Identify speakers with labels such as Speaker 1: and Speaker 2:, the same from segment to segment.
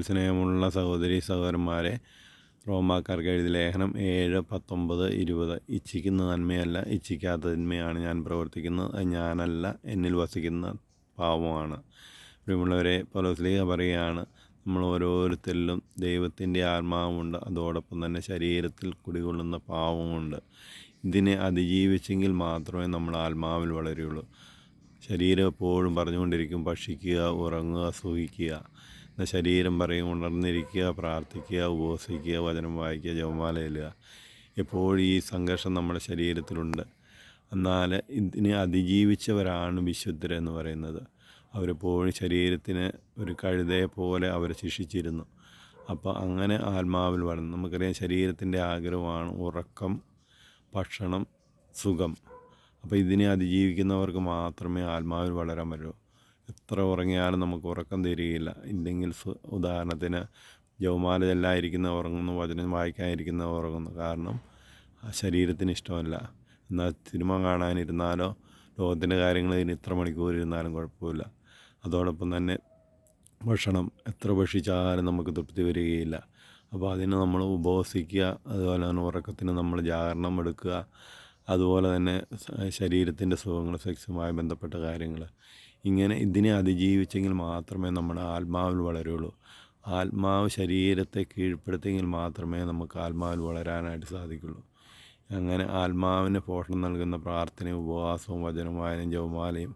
Speaker 1: സ്നേഹമുള്ള സഹോദരി സഹോദരന്മാരെ, റോമാക്കാർക്ക് എഴുതിയ ലേഖനം 7:19-20. ഇച്ഛിക്കുന്ന നന്മയല്ല, ഇച്ഛിക്കാത്ത തിന്മയാണ് ഞാൻ പ്രവർത്തിക്കുന്നത്. അത് ഞാനല്ല, എന്നിൽ വസിക്കുന്ന പാപമാണ്. പ്രിയമുള്ളവരെ, പൗലോസ്ലീഹ പറയുകയാണ്, നമ്മൾ ഓരോരുത്തരിലും ദൈവത്തിൻ്റെ ആത്മാവുമുണ്ട്, അതോടൊപ്പം തന്നെ ശരീരത്തിൽ കുടികൊള്ളുന്ന പാവമുണ്ട്. ഇതിനെ അതിജീവിച്ചെങ്കിൽ മാത്രമേ നമ്മൾ ആത്മാവിൽ വളരുകയുള്ളൂ. ശരീരം എപ്പോഴും പറഞ്ഞുകൊണ്ടിരിക്കും ഭക്ഷിക്കുക, ഉറങ്ങുക, സുഖിക്കുക. എന്നാൽ ശരീരം പറയും ഉണർന്നിരിക്കുക, പ്രാർത്ഥിക്കുക, ഉപവസിക്കുക, വചനം വായിക്കുക, ജപമാല ചൊല്ലുക. എപ്പോഴും ഈ സംഘർഷം നമ്മുടെ ശരീരത്തിലുണ്ട്. എന്നാൽ ഇതിനെ അതിജീവിച്ചവരാണ് വിശുദ്ധരെന്ന് പറയുന്നത്. അവരെപ്പോഴും ശരീരത്തിന് ഒരു കഴുതയെ പോലെ അവർ ശിക്ഷിച്ചിരുന്നു. അപ്പോൾ അങ്ങനെ ആത്മാവിൽ വളർന്നു. നമുക്കറിയാം, ശരീരത്തിൻ്റെ ആഗ്രഹമാണ് ഉറക്കം, ഭക്ഷണം, സുഖം. അപ്പോൾ ഇതിനെ അതിജീവിക്കുന്നവർക്ക് മാത്രമേ ആത്മാവിൽ വളരാൻ പറ്റൂ. എത്ര ഉറങ്ങിയാലും നമുക്ക് ഉറക്കം തരികയില്ല. ഇല്ലെങ്കിൽ ഉദാഹരണത്തിന് ജപമാല ചെല്ലാതിരിക്കുന്ന ഉറങ്ങുന്നു, വചനം വായിക്കാതിരിക്കുന്ന ഉറങ്ങുന്നു. കാരണം ശരീരത്തിന് ഇഷ്ടമല്ല. എന്നാൽ സിനിമ കാണാനിരുന്നാലോ, ലോകത്തിൻ്റെ കാര്യങ്ങൾ ഇതിന് ഇത്ര മണിക്കൂർ ഇരുന്നാലും കുഴപ്പമില്ല. അതോടൊപ്പം തന്നെ ഭക്ഷണം എത്ര ഭക്ഷിച്ചാലും നമുക്ക് തൃപ്തി വരികയില്ല. അപ്പോൾ അതിന് നമ്മൾ ഉപവസിക്കുക. അതുപോലെ തന്നെ ഉറക്കത്തിന് നമ്മൾ ജാഗരണം എടുക്കുക. അതുപോലെ തന്നെ ശരീരത്തിൻ്റെ സുഖങ്ങൾ, സെക്സുമായി ബന്ധപ്പെട്ട കാര്യങ്ങൾ, ഇങ്ങനെ ഇതിനെ അതിജീവിച്ചെങ്കിൽ മാത്രമേ നമ്മുടെ ആത്മാവിൽ വളരുള്ളൂ. ആത്മാവ് ശരീരത്തെ കീഴ്പ്പെടുത്തിയെങ്കിൽ മാത്രമേ നമുക്ക് ആത്മാവിൽ വളരാനായിട്ട് സാധിക്കുള്ളൂ. അങ്ങനെ ആത്മാവിന് പോഷണം നൽകുന്ന പ്രാർത്ഥനയും ഉപവാസവും വചനവായനയും ജപമാലയും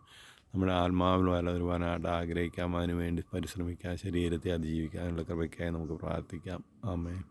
Speaker 1: നമ്മുടെ ആത്മാവിൽ വളരുവാനായിട്ട് ആഗ്രഹിക്കാം. അതിനുവേണ്ടി പരിശ്രമിക്കാം. ശരീരത്തെ അതിജീവിക്കാനുള്ള കൃപയ്ക്കായി നമുക്ക് പ്രാർത്ഥിക്കാം. ആമേൻ.